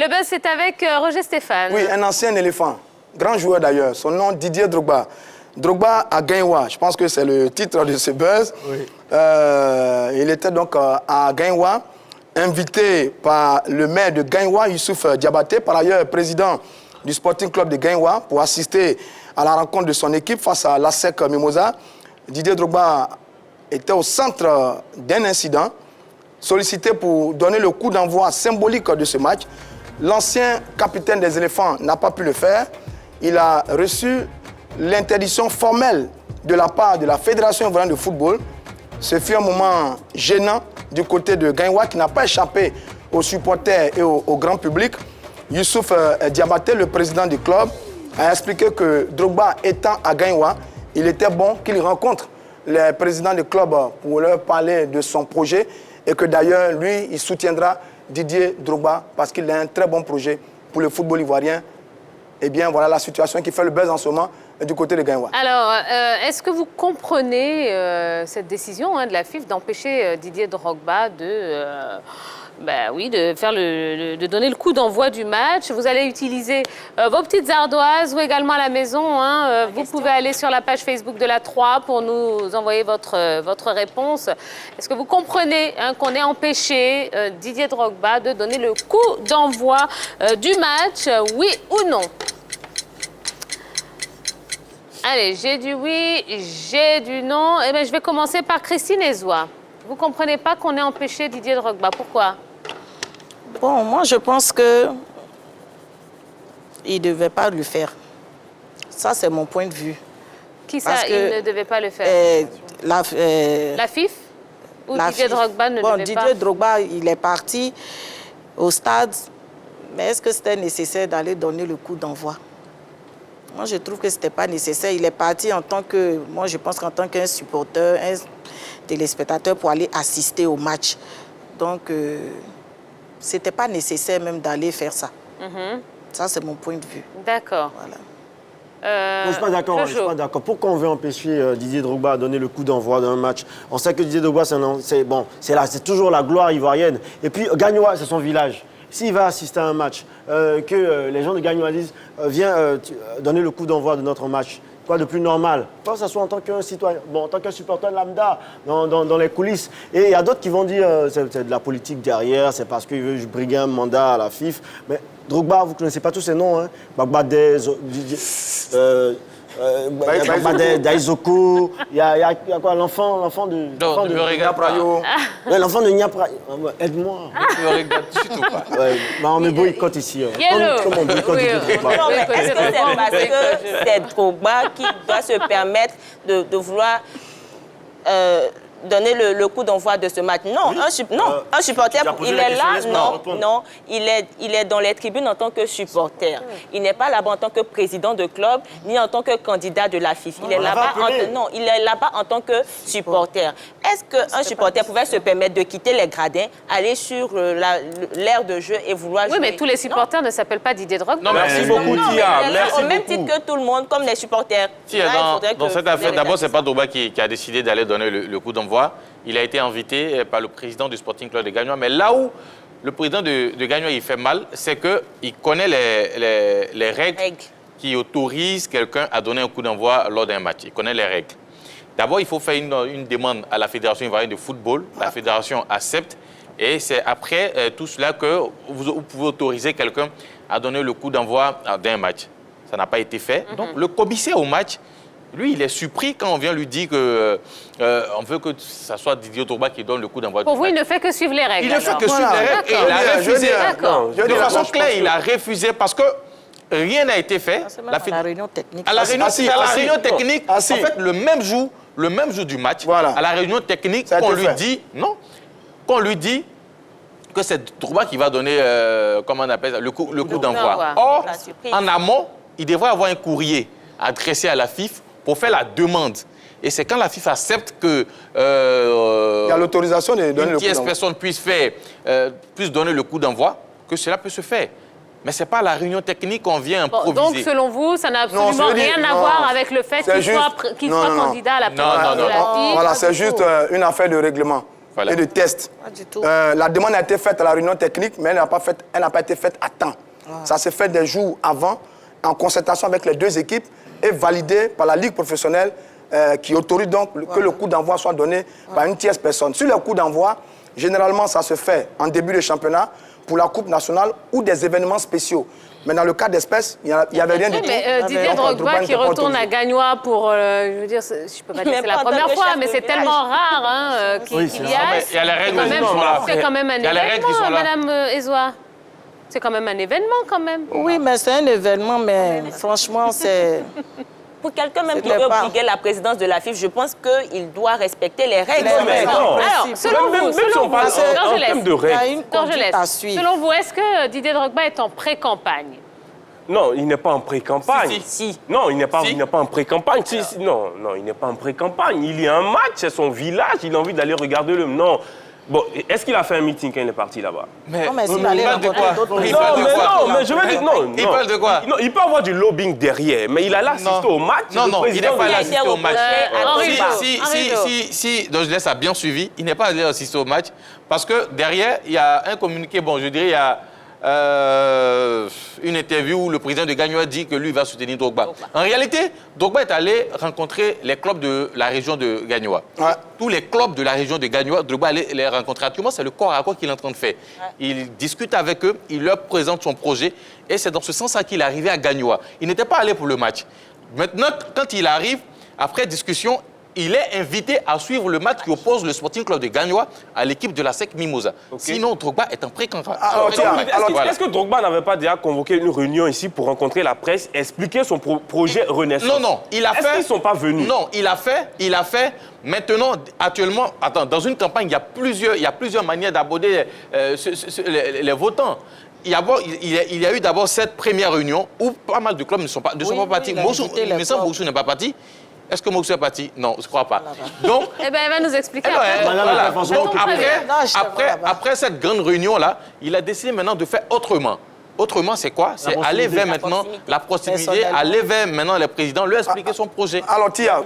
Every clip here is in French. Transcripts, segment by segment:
le buzz, c'est avec Roger Stéphane. Oui, un ancien éléphant. Grand joueur d'ailleurs. Son nom, Didier Drogba. Drogba à Gaïwa. Je pense que c'est le titre de ce buzz. Oui. Il était donc à Gaïwa, invité par le maire de Gaïwa, Youssouf Diabaté, par ailleurs président du Sporting Club de Gaïwa, pour assister à la rencontre de son équipe face à l'ASEC Mimosa. Didier Drogba était au centre d'un incident, sollicité pour donner le coup d'envoi symbolique de ce match. L'ancien capitaine des éléphants n'a pas pu le faire. Il a reçu l'interdiction formelle de la part de la Fédération ivoirienne de football. Ce fut un moment gênant du côté de Gaïwa qui n'a pas échappé aux supporters et au grand public. Youssouf Diabaté, le président du club, a expliqué que Drogba étant à Gaïwa, il était bon qu'il rencontre les présidents du club pour leur parler de son projet et que d'ailleurs, lui, il soutiendra Didier Drogba parce qu'il a un très bon projet pour le football ivoirien. Eh bien, voilà la situation qui fait le buzz en ce moment du côté de Gaïwa. Alors, est-ce que vous comprenez cette décision de la FIF d'empêcher Didier Drogba de faire de donner le coup d'envoi du match? Vous allez utiliser vos petites ardoises ou également à la maison. Vous pouvez aller sur la page Facebook de la 3 pour nous envoyer votre réponse. Est-ce que vous comprenez qu'on ait empêché Didier Drogba de donner le coup d'envoi du match, oui ou non? Allez, j'ai du oui, j'ai du non. Eh bien, je vais commencer par Christine Ezoua. Vous ne comprenez pas qu'on ait empêché Didier Drogba. Pourquoi? Bon, moi, je pense que il ne devait pas le faire. Ça, c'est mon point de vue. Qui ça, il ne devait pas le faire? La FIF? Ou Didier Drogba ne devait pas? Didier Drogba, il est parti au stade. Mais est-ce que c'était nécessaire d'aller donner le coup d'envoi? Moi, je trouve que ce n'était pas nécessaire. Il est parti en tant que... Moi, je pense qu'en tant qu'un supporter, un téléspectateur pour aller assister au match. Donc, ce n'était pas nécessaire même d'aller faire ça. Ça, c'est mon point de vue. D'accord. Voilà. Je ne suis pas d'accord. Je suis pas d'accord. Pourquoi on veut empêcher Didier Drogba de donner le coup d'envoi d'un match? On sait que Didier Drogba, c'est toujours la gloire ivoirienne. Et puis, Gaïwa, c'est son village. S'il va assister à un match, que les gens de Gaïwa disent viens donner le coup d'envoi de notre match, quoi de plus normal? Pas que ce soit en tant qu'un citoyen, en tant qu'un supporter lambda dans les coulisses. Et il y a d'autres qui vont dire c'est de la politique derrière, c'est parce qu'il veut briguer un mandat à la FIF. Mais Drogba, vous ne connaissez pas tous ces noms, hein? Bagbadé, Daizoko, il y a quoi, l'enfant de Niaprayo. L'enfant de Niaprayo. Aide-moi. Tu me regardes tout de suite ou pas? On me boycotte ici. Comme on boycotte Drogba. Non, mais est-ce que c'est parce que c'est Drogba qui doit se permettre de vouloir donner le coup d'envoi de ce match? Non, oui. Un supporter, il est là, il est dans les tribunes en tant que supporter. Il n'est pas là-bas en tant que président de club, ni en tant que candidat de la FIF. Il est là-bas en tant que supporter. Est-ce qu'un supporter pouvait se permettre de quitter les gradins, aller sur l'aire de jeu et vouloir jouer? Oui, mais tous les supporters ne s'appellent pas Didier Drogba. Non, merci beaucoup, Tia. Au même titre que tout le monde, comme les supporters. Dans cette affaire, d'abord, ce n'est pas Drogba qui a décidé d'aller donner le coup d'envoi. Il a été invité par le président du Sporting Club de Gaïwa. Mais là où le président de Gaïwa il fait mal, c'est qu'il connaît les règles qui autorisent quelqu'un à donner un coup d'envoi lors d'un match. Il connaît les règles. D'abord, il faut faire une demande à la Fédération ivoirienne de football. La Fédération accepte. Et c'est après tout cela que vous pouvez autoriser quelqu'un à donner le coup d'envoi d'un match. Ça n'a pas été fait. Donc, le commissaire au match, lui, il est surpris quand on vient lui dire qu'on veut que ce soit Didier Drogba qui donne le coup d'envoi. Pour vous, il ne fait que suivre les règles. Il ne fait que suivre les règles et il a refusé. De façon claire, il a refusé parce que rien n'a été fait. À la réunion technique. À la réunion technique, en fait, le même jour du match, à la réunion technique, qu'on lui dit, non, qu'on lui dit que c'est Drogba qui va donner, comment on appelle ça, le coup d'envoi. Or, en amont, il devrait avoir un courrier adressé à la FIF pour faire la demande. Et c'est quand la FIFA accepte que il y a l'autorisation de donner le coup d'envoi. Une tierce personne puisse donner le coup d'envoi, que cela peut se faire. Mais ce n'est pas à la réunion technique qu'on vient improviser. Donc, selon vous, ça n'a absolument rien à voir avec le fait qu'il soit candidat à la présidence de la FIF. Voilà, c'est juste une affaire de règlement. et de tests. Pas du tout. La demande a été faite à la réunion technique, mais elle n'a pas été faite à temps. Ça s'est fait des jours avant, en concertation avec les deux équipes et validé par la Ligue professionnelle qui autorise donc que le coup d'envoi soit donné par une tierce personne. Sur le coup d'envoi, généralement, ça se fait en début de championnat pour la Coupe nationale ou des événements spéciaux. Mais dans le cas d'espèce, il n'y avait rien du tout. Mais Didier Drogba qui retourne à Gagnoa pour, je veux dire, je peux pas dire que c'est la première fois, mais c'est tellement rare qu'il y a. Il y a les règles qui sont là. C'est quand même un événement, Madame Ezoa. C'est quand même un événement, quand même. Oui, mais c'est un événement, mais franchement, c'est... Pour quelqu'un même qui veut briguer la présidence de la FIF, je pense qu'il doit respecter les règles. Alors, selon vous, selon vous, est-ce que Didier Drogba est en pré-campagne? Non, il n'est pas en pré-campagne. Si. Non, il n'est pas en pré-campagne. Non, il n'est pas en pré-campagne. Il y a un match, c'est son village, il a envie d'aller regarder le... Non. Bon, est-ce qu'il a fait un meeting quand il est parti là-bas? Non, mais s'il allait rencontrer d'autres présidents... Non, mais je veux dire, non. Il parle de quoi? Non, il peut avoir du lobbying derrière, mais il a assisté au match. Non, il n'est pas allé assister au match. Si, donc je laisse ça bien suivi, il n'est pas allé assister au match parce que derrière, il y a un communiqué, bon, je dirais, il y a une interview où le président de Gagnoa dit que lui va soutenir Drogba. En réalité, Drogba est allé rencontrer les clubs de la région de Gagnoa. Ouais. Tous les clubs de la région de Gagnoa, Drogba allait les rencontrer. Actuellement, c'est le corps à corps qu'il est en train de faire. Ouais. Il discute avec eux, il leur présente son projet et c'est dans ce sens-là qu'il est arrivé à Gagnoa. Il n'était pas allé pour le match. Maintenant, quand il arrive, après discussion, il est invité à suivre le match qui oppose le Sporting Club de Gagnoa à l'équipe de la SEC Mimosa. Okay. Sinon, Drogba est en pré-campagne. Est-ce que Drogba n'avait pas déjà convoqué une réunion ici pour rencontrer la presse, expliquer son projet Renaissance? Non, il a fait... Est-ce qu'ils ne sont pas venus? Non, il a fait. Maintenant, actuellement, dans une campagne, il y a plusieurs manières d'aborder les votants. Il y a eu d'abord cette première réunion où pas mal de clubs ne sont pas partis. Il me semble que Moussou n'est pas parti. Est-ce que Moussou est parti? Non, je ne crois pas. Donc, eh bien, elle va nous expliquer. Après cette grande réunion-là, il a décidé maintenant de faire autrement. Autrement, c'est quoi? C'est aller vers maintenant la proximité, aller vers maintenant les présidents, lui expliquer son projet. Alors, Tia,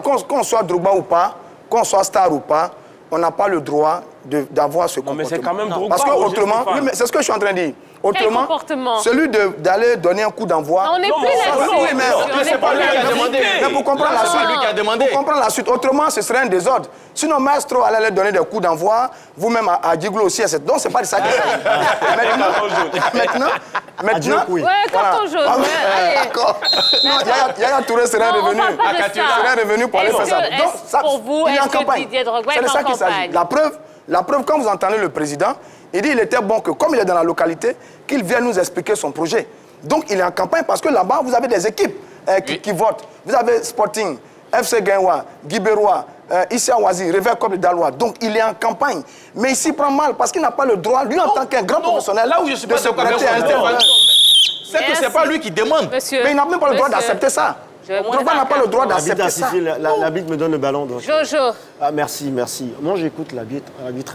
qu'on soit Drogba ou pas, qu'on soit star ou pas, on n'a pas le droit d'avoir ce comportement. Mais c'est quand même Drogba. Parce que autrement, oui, c'est ce que je suis en train de dire. Autrement, celui d'aller donner un coup d'envoi... On n'est plus là-dessus. Oui, mais c'est pas lui qui a demandé. Mais pour comprendre la suite, lui qui a demandé. Pour comprendre la suite, autrement, ce serait un désordre. Sinon, Maestro allait donner des coups d'envoi, vous-même à Diglo aussi. Donc, c'est pas de ça qu'il Maintenant... Ouais, carton jaune. D'accord. Yaya Touré serait revenu pour aller faire ça. Donc, pour vous, est-ce que Didier Drogba est en campagne? La preuve, quand vous entendez le président, il dit qu'il était bon que, comme il est dans la localité, qu'il vienne nous expliquer son projet. Donc, il est en campagne parce que là-bas, vous avez des équipes qui votent. Vous avez Sporting, FC Gagnoa, Guibérois, Issa Ouazi, Réveil Club de Daloa. Donc, il est en campagne. Mais il s'y prend mal parce qu'il n'a pas le droit, lui, en tant qu'un grand professionnel, là où je suis pas de se prêter à intervenir. C'est que ce n'est pas lui qui demande. Monsieur, mais il n'a même pas le droit d'accepter ça. Drogba n'a pas le droit d'accepter ça. L'arbitre me donne le ballon. Donc. Jojo. Ah, merci. Moi, j'écoute l'arbitre.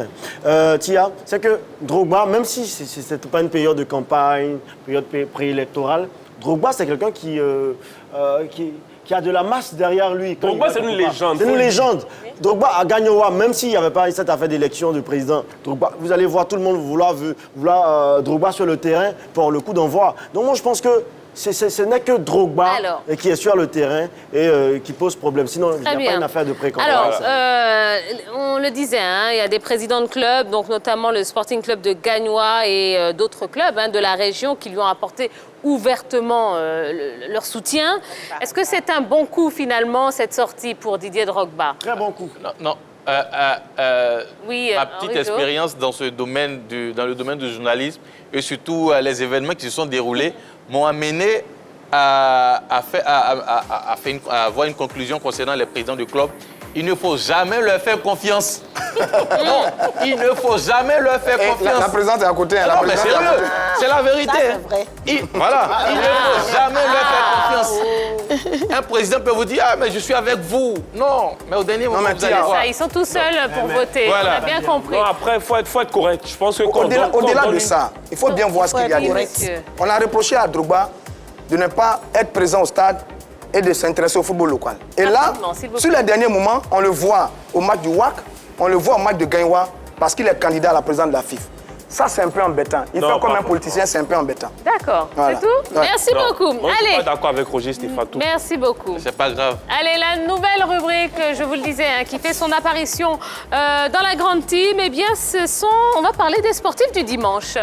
Tia, c'est que Drogba, même si ce n'était pas une période de campagne, période préélectorale, Drogba, c'est quelqu'un qui a de la masse derrière lui. Drogba, c'est une légende. C'est une légende. Drogba à Gagnoa, même s'il n'y avait pas cette affaire d'élection du président, Drogba, vous allez voir tout le monde vouloir Drogba sur le terrain pour le coup d'envoi. Donc moi, je pense que ce n'est que Drogba qui est sur le terrain et qui pose problème. Sinon, il n'y a pas une affaire de pré-campagne. Alors, on le disait, il y a des présidents de clubs, donc notamment le Sporting Club de Gagnoa et d'autres clubs de la région qui lui ont apporté ouvertement leur soutien. Est-ce que c'est un bon coup, finalement, cette sortie pour Didier Drogba? Très bon coup. Non. Oui, ma petite expérience dans le domaine du journalisme et surtout les événements qui se sont déroulés m'ont amené à avoir une conclusion concernant les présidents du club. Il ne faut jamais leur faire confiance. Non, il ne faut jamais leur faire confiance. La présidente est à côté. Non, mais c'est la vérité. Ça, c'est vrai. Il ne faut jamais leur faire confiance. Un président peut vous dire, mais je suis avec vous. Non, mais au dernier moment, vous allez voir. Ils sont tous seuls pour voter. Voilà. On a bien compris. Non, après, il faut être correct. Je pense que au-delà de ça, il faut bien voir ce qu'il y a derrière. On a reproché à Drogba de ne pas être présent au stade et de s'intéresser au football local. Et là, sur les derniers moments, on le voit au match du WAC, on le voit au match de Gaïwa parce qu'il est candidat à la présidence de la FIF. Ça, c'est un peu embêtant. Il fait comme un politicien, c'est un peu embêtant. D'accord, Voilà. c'est tout. Ouais. Merci beaucoup. Moi, je Allez. suis pas d'accord avec Roger Stéphane. Merci beaucoup. C'est pas grave. Allez, la nouvelle rubrique, je vous le disais, hein, qui fait son apparition dans la grande team, eh bien, on va parler des sportifs du dimanche.